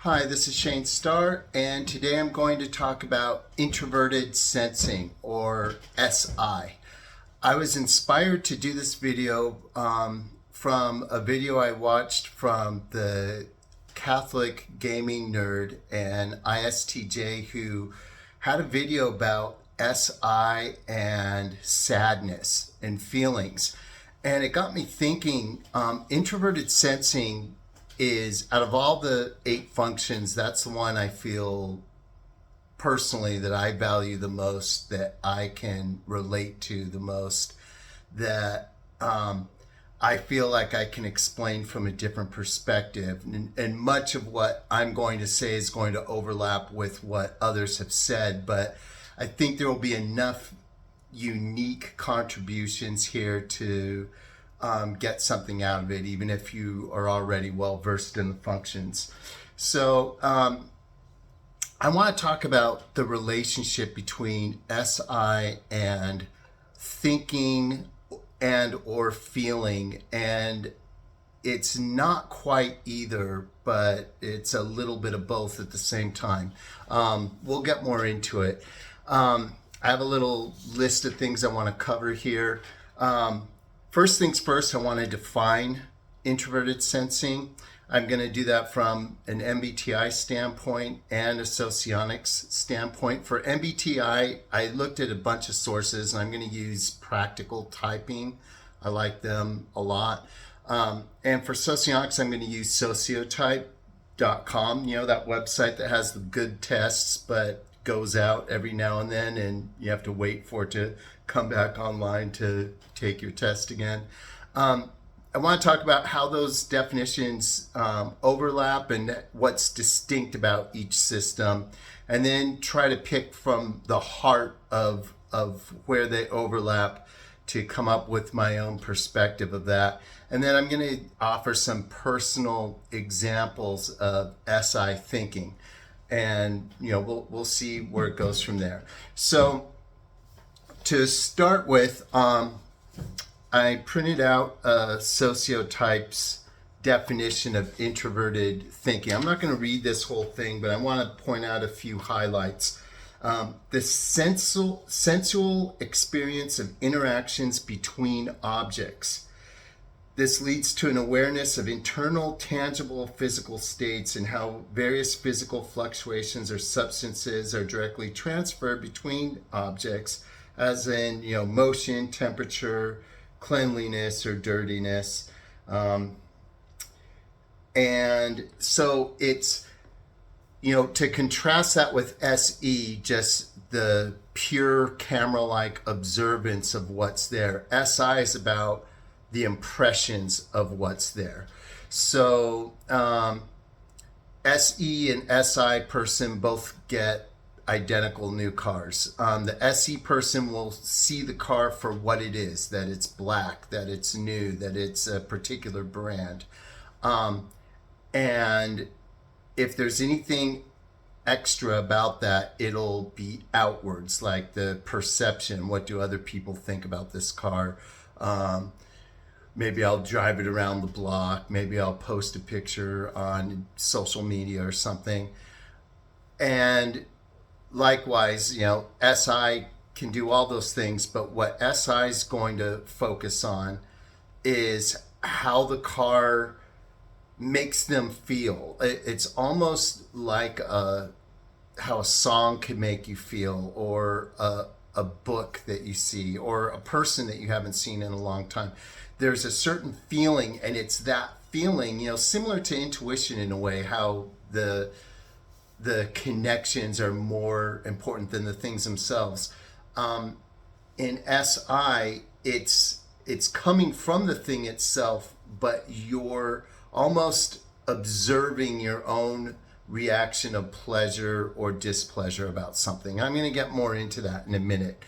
Hi, this is Shane Starr, and today I'm going to talk about Introverted Sensing, or SI. I was inspired to do this video from a video I watched from the Catholic gaming nerd and ISTJ, who had a video about SI and sadness and feelings. And it got me thinking, introverted sensing is, out of all the 8 functions, that's the one I feel personally that I value the most, that I can relate to the most, that I feel like I can explain from a different perspective. And much of what I'm going to say is going to overlap with what others have said, but I think there will be enough unique contributions here to get something out of it, even if you are already well versed in the functions. So I want to talk about the relationship between SI and thinking and or feeling, and it's not quite either, but it's a little bit of both at the same time. We'll get more into it. I have a little list of things I want to cover here. First things first, I want to define introverted sensing. I'm going to do that from an MBTI standpoint and a socionics standpoint. For MBTI, I looked at a bunch of sources, and I'm going to use Practical Typing. I like them a lot. And for socionics, I'm going to use sociotype.com, that website that has the good tests, but goes out every now and then, and you have to wait for it to come back online to take your test again. I want to talk about how those definitions overlap and what's distinct about each system, and then try to pick from the heart of where they overlap to come up with my own perspective of that. And then I'm going to offer some personal examples of SI thinking, and we'll see where it goes from there. So to start with, I printed out a sociotype's definition of introverted thinking. I'm not going to read this whole thing, but I want to point out a few highlights. The sensual experience of interactions between objects. This leads to an awareness of internal, tangible physical states and how various physical fluctuations or substances are directly transferred between objects, as in, motion, temperature, cleanliness, or dirtiness. And so it's, to contrast that with SE, just the pure camera-like observance of what's there. SI is about the impressions of what's there. So SE and SI person both get identical new cars. The SE person will see the car for what it is, that it's black, that it's new, that it's a particular brand. And if there's anything extra about that, it'll be outwards, like the perception. What do other people think about this car? Maybe I'll drive it around the block. Maybe I'll post a picture on social media or something. And likewise, SI can do all those things, but what SI is going to focus on is how the car makes them feel. It's almost like how a song can make you feel, or a book that you see, or a person that you haven't seen in a long time. There's a certain feeling, and it's that feeling, similar to intuition in a way, how the connections are more important than the things themselves. In SI, it's coming from the thing itself, but you're almost observing your own reaction of pleasure or displeasure about something. I'm going to get more into that in a minute.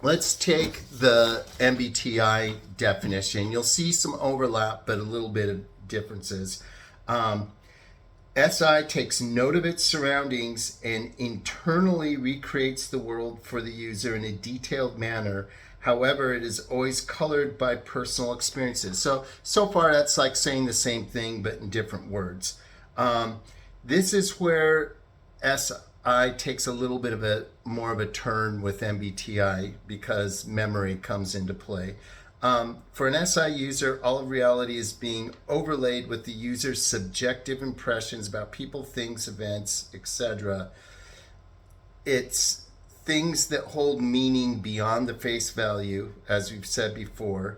Let's take the MBTI definition. You'll see some overlap, but a little bit of differences. SI takes note of its surroundings and internally recreates the world for the user in a detailed manner. However, it is always colored by personal experiences. So far that's like saying the same thing, but in different words. This is where SI takes a little bit of a more of a turn with MBTI because memory comes into play. For an SI user, all of reality is being overlaid with the user's subjective impressions about people, things, events, etc. It's things that hold meaning beyond the face value, as we've said before.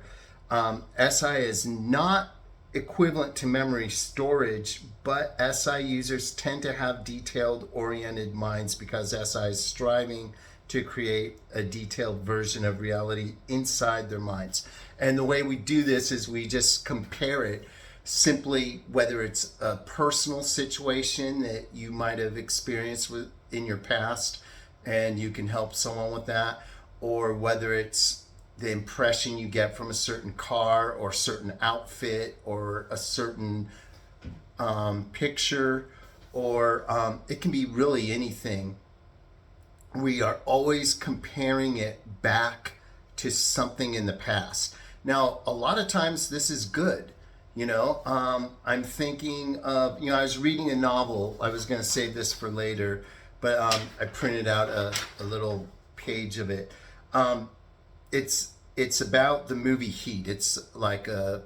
SI is not equivalent to memory storage, but SI users tend to have detailed oriented minds because SI is striving to create a detailed version of reality inside their minds. And the way we do this is we just compare it simply, whether it's a personal situation that you might have experienced with in your past and you can help someone with that, or whether it's the impression you get from a certain car or certain outfit or a certain picture, or it can be really anything. We are always comparing it back to something in the past. Now, a lot of times this is good. I'm thinking of, I was reading a novel. I was going to save this for later, but I printed out a little page of it. It's about the movie Heat. It's like a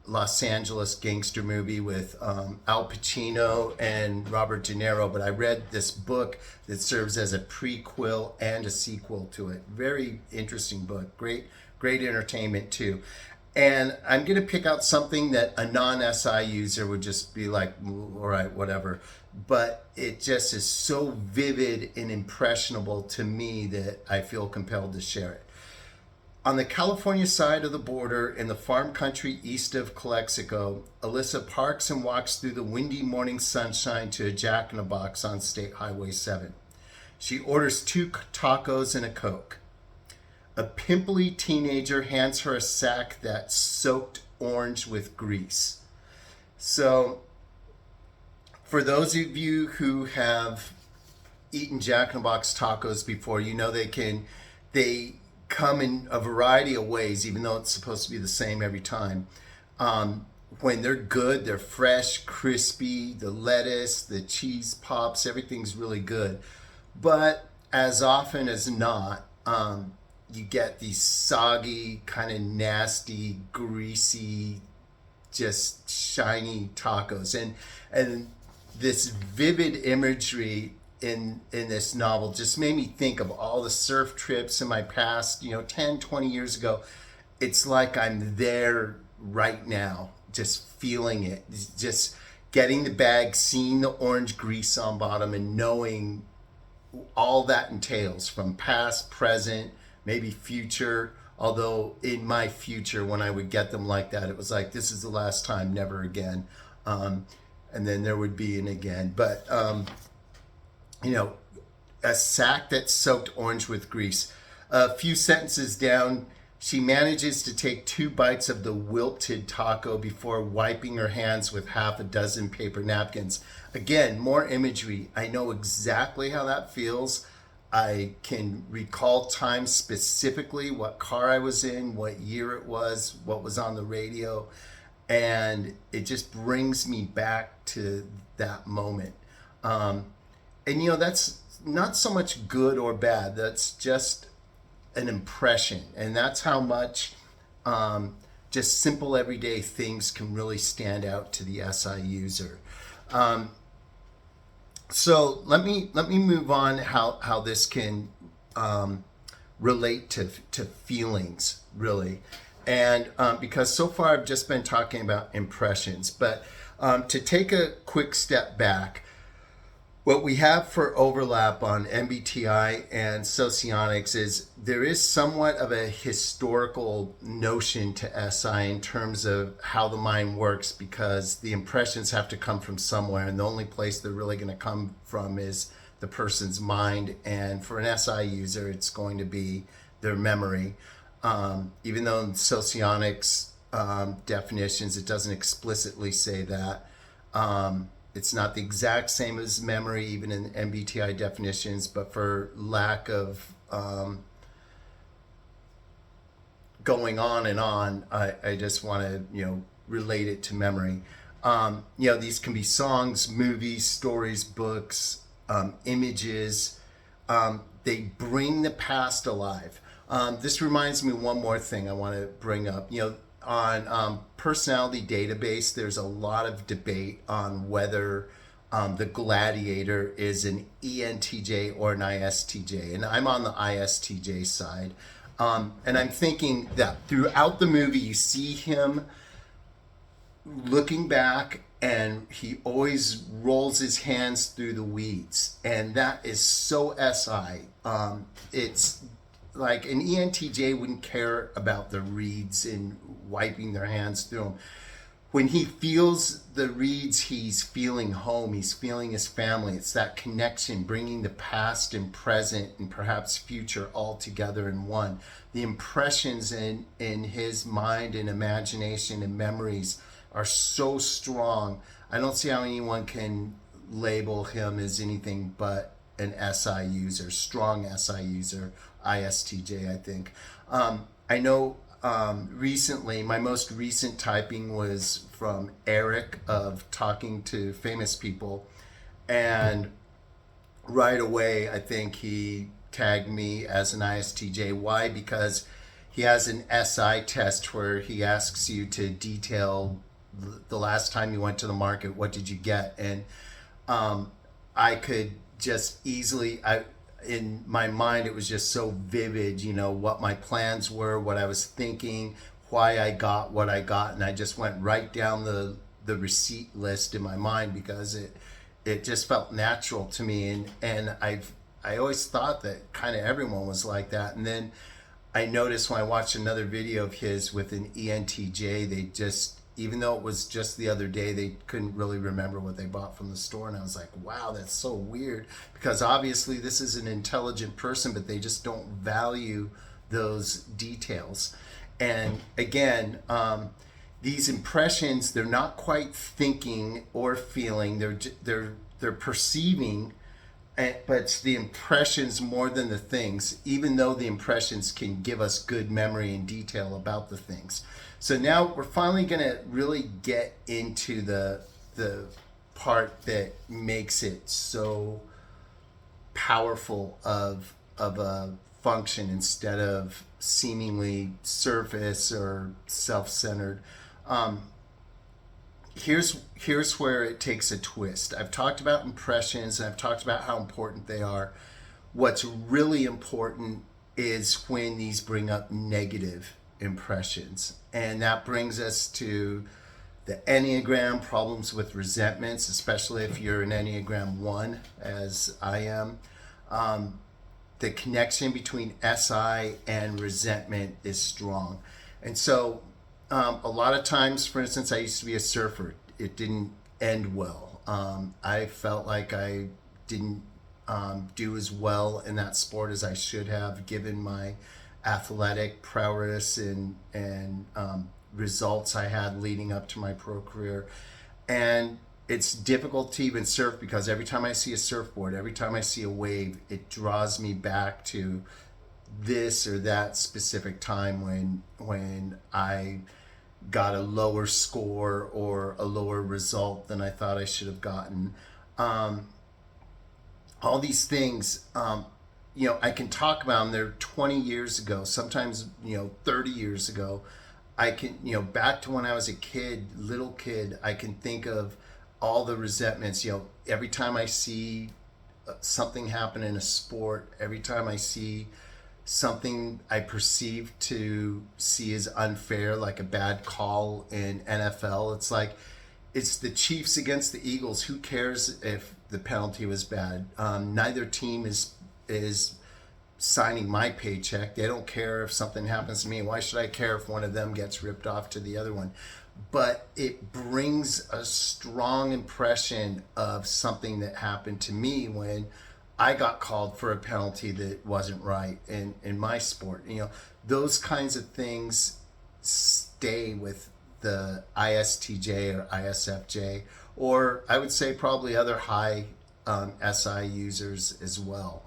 Los Angeles gangster movie with Al Pacino and Robert De Niro. But I read this book that serves as a prequel and a sequel to it. Very interesting book. Great entertainment too. And I'm going to pick out something that a non-SI user would just be like, all right, whatever. But it just is so vivid and impressionable to me that I feel compelled to share it. On the California side of the border in the farm country east of Calexico, Alyssa parks and walks through the windy morning sunshine to a Jack-in-the-Box on State Highway 7. She orders 2 tacos and a Coke. A pimply teenager hands her a sack that's soaked orange with grease. So, for those of you who have eaten Jack-in-the-Box tacos before, you know they come in a variety of ways, even though it's supposed to be the same every time. When they're good, they're fresh, crispy, the lettuce, the cheese pops, everything's really good. But as often as not, you get these soggy, kind of nasty, greasy, just shiny tacos. And this vivid imagery in this novel just made me think of all the surf trips in my past, 10, 20 years ago. It's like I'm there right now, just feeling it, just getting the bag, seeing the orange grease on bottom, and knowing all that entails from past, present, maybe future. Although in my future, when I would get them like that, it was like, this is the last time, never again. And then there would be an again. But a sack that's soaked orange with grease. A few sentences down, she manages to take 2 bites of the wilted taco before wiping her hands with half a dozen paper napkins. Again, more imagery. I know exactly how that feels. I can recall time specifically, what car I was in, what year it was, what was on the radio, and it just brings me back to that moment. And that's not so much good or bad. That's just an impression. And that's how much just simple everyday things can really stand out to the SI user. So let me move on how this can relate to feelings, really. And because so far I've just been talking about impressions. But to take a quick step back, what we have for overlap on MBTI and socionics is there is somewhat of a historical notion to SI in terms of how the mind works, because the impressions have to come from somewhere, and the only place they're really going to come from is the person's mind. And for an SI user, it's going to be their memory. Even though in socionics definitions, it doesn't explicitly say that. It's not the exact same as memory, even in MBTI definitions, but for lack of going on and on, I just want to relate it to memory. These can be songs, movies, stories, books, images. They bring the past alive. This reminds me of one more thing I want to bring up. On personality database, there's a lot of debate on whether the gladiator is an ENTJ or an ISTJ, and I'm on the ISTJ side. And I'm thinking that throughout the movie, you see him looking back, and he always rolls his hands through the weeds, and that is so SI. It's like an ENTJ wouldn't care about the reeds and wiping their hands through them. When he feels the reeds, he's feeling home, he's feeling his family. It's that connection, bringing the past and present and perhaps future all together in one. The impressions in his mind and imagination and memories are so strong. I don't see how anyone can label him as anything but an SI user, strong SI user, ISTJ, I think. I know recently, my most recent typing was from Eric of Talking to Famous People. And right away, I think he tagged me as an ISTJ. Why? Because he has an SI test where he asks you to detail the last time you went to the market, what did you get? And I could just easily, in my mind, it was just so vivid, what my plans were, what I was thinking, why I got what I got. And I just went right down the receipt list in my mind because it just felt natural to me. And I always thought that kind of everyone was like that. And then I noticed when I watched another video of his with an ENTJ, they just, even though it was just the other day, they couldn't really remember what they bought from the store. And I was like, wow, that's so weird, because obviously this is an intelligent person, but they just don't value those details. And again, these impressions, they're not quite thinking or feeling, they're perceiving, but it's the impressions more than the things, even though the impressions can give us good memory and detail about the things. So now we're finally going to really get into the part that makes it so powerful of a function instead of seemingly surface or self-centered. Here's where it takes a twist. I've talked about impressions and I've talked about how important they are. What's really important is when these bring up negative impressions. And that brings us to the Enneagram, problems with resentments, especially if you're an Enneagram 1, as I am. The connection between SI and resentment is strong. And so a lot of times, for instance, I used to be a surfer. It didn't end well. I felt like I didn't do as well in that sport as I should have, given my athletic prowess and results I had leading up to my pro career. And it's difficult to even surf because every time I see a surfboard, every time I see a wave, it draws me back to this or that specific time when I got a lower score or a lower result than I thought I should have gotten. All these things, I can talk about them. They're 20 years ago, sometimes, 30 years ago. I can, back to when I was a little kid, I can think of all the resentments, every time I see something happen in a sport, every time I see something I perceive to see as unfair, like a bad call in NFL, it's like, it's the Chiefs against the Eagles. Who cares if the penalty was bad? Neither team is signing my paycheck. They don't care if something happens to me. Why should I care if one of them gets ripped off to the other one? But it brings a strong impression of something that happened to me when I got called for a penalty that wasn't right in my sport. Those kinds of things stay with the ISTJ or ISFJ, or I would say probably other high SI users as well.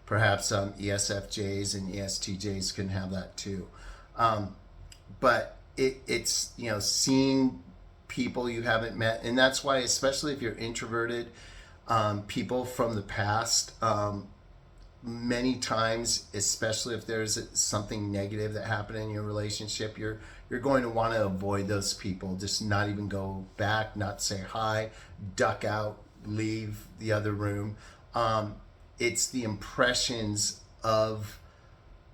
Perhaps ESFJs and ESTJs can have that too. But it's seeing people you haven't met. And that's why, especially if you're introverted, people from the past, many times, especially if there's something negative that happened in your relationship, you're going to want to avoid those people. Just not even go back, not say hi, duck out, leave the other room. It's the impressions of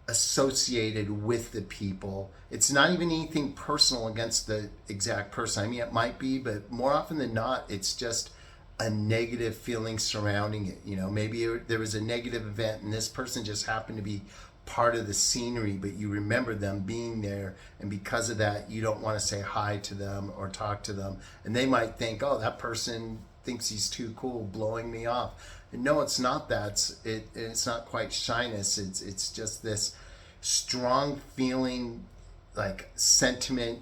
associated with the people. It's not even anything personal against the exact person. I mean, it might be, but more often than not, it's just a negative feeling surrounding it. You know, maybe there was a negative event and this person just happened to be part of the scenery, but you remember them being there, and because of that, you don't want to say hi to them or talk to them, and they might think, oh, that person thinks he's too cool, blowing me off. And no, it's not that. It's not quite shyness. It's just this strong feeling, like sentiment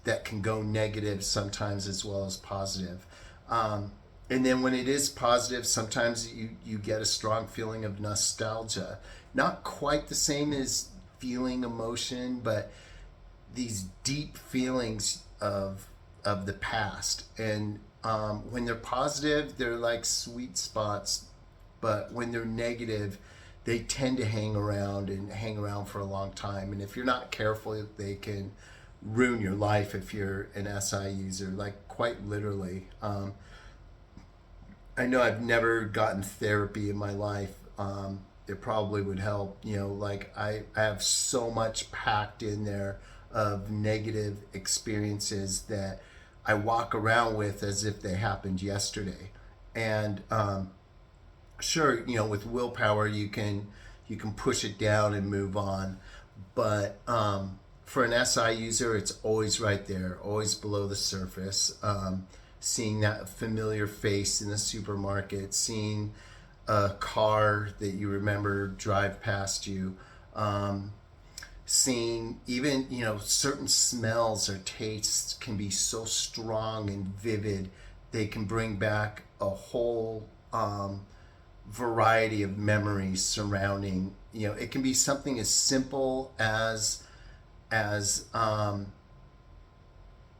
that can go negative sometimes as well as positive. And then when it is positive, sometimes you get a strong feeling of nostalgia. Not quite the same as feeling emotion, but these deep feelings of the past. And when they're positive, they're like sweet spots. But when they're negative, they tend to hang around for a long time. And if you're not careful, they can ruin your life if you're an SI user, like quite literally. I know I've never gotten therapy in my life. It probably would help. You know, like I have so much packed in there of negative experiences that I walk around with as if they happened yesterday. And sure, you know, with willpower you can push it down and move on, but for an SI user, it's always right there, always below the surface. Seeing that familiar face in the supermarket, seeing a car that you remember drive past you, seeing even, you know, certain smells or tastes can be so strong and vivid, they can bring back a whole variety of memories surrounding, you know, it can be something as simple as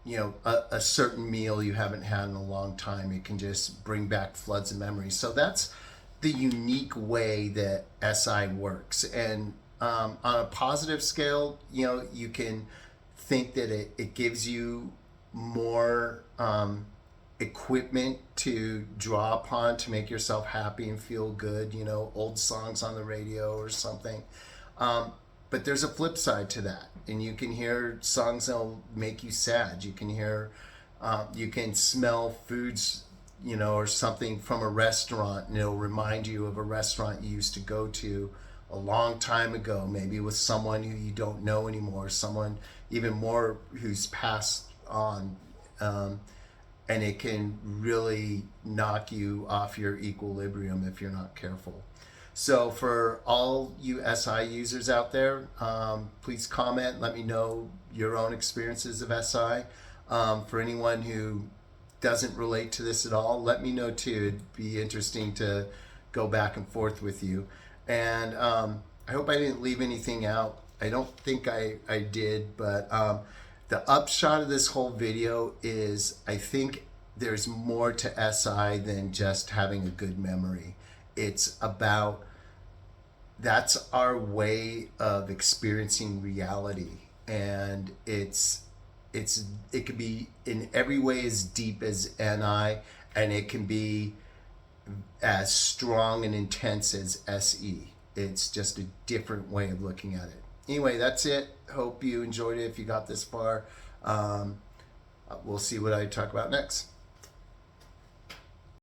you know, a certain meal you haven't had in a long time. It can just bring back floods of memories. So that's the unique way that SI works. And on a positive scale, you know, you can think that it gives you more equipment to draw upon to make yourself happy and feel good, you know, old songs on the radio or something. But there's a flip side to that, and you can hear songs that'll make you sad. You can hear, you can smell foods, you know, or something from a restaurant, and it'll remind you of a restaurant you used to go to a long time ago, maybe with someone who you don't know anymore, someone even more who's passed on, and it can really knock you off your equilibrium if you're not careful. So for all you SI users out there, please comment, let me know your own experiences of SI. For anyone who doesn't relate to this at all, let me know too. It'd be interesting to go back and forth with you. And I hope I didn't leave anything out. I don't think I did, but the upshot of this whole video is I think there's more to SI than just having a good memory. It's about, that's our way of experiencing reality, and it can be in every way as deep as NI, and it can be as strong and intense as SE. It's just a different way of looking at it. Anyway, that's it. Hope you enjoyed it if you got this far. We'll see what I talk about next.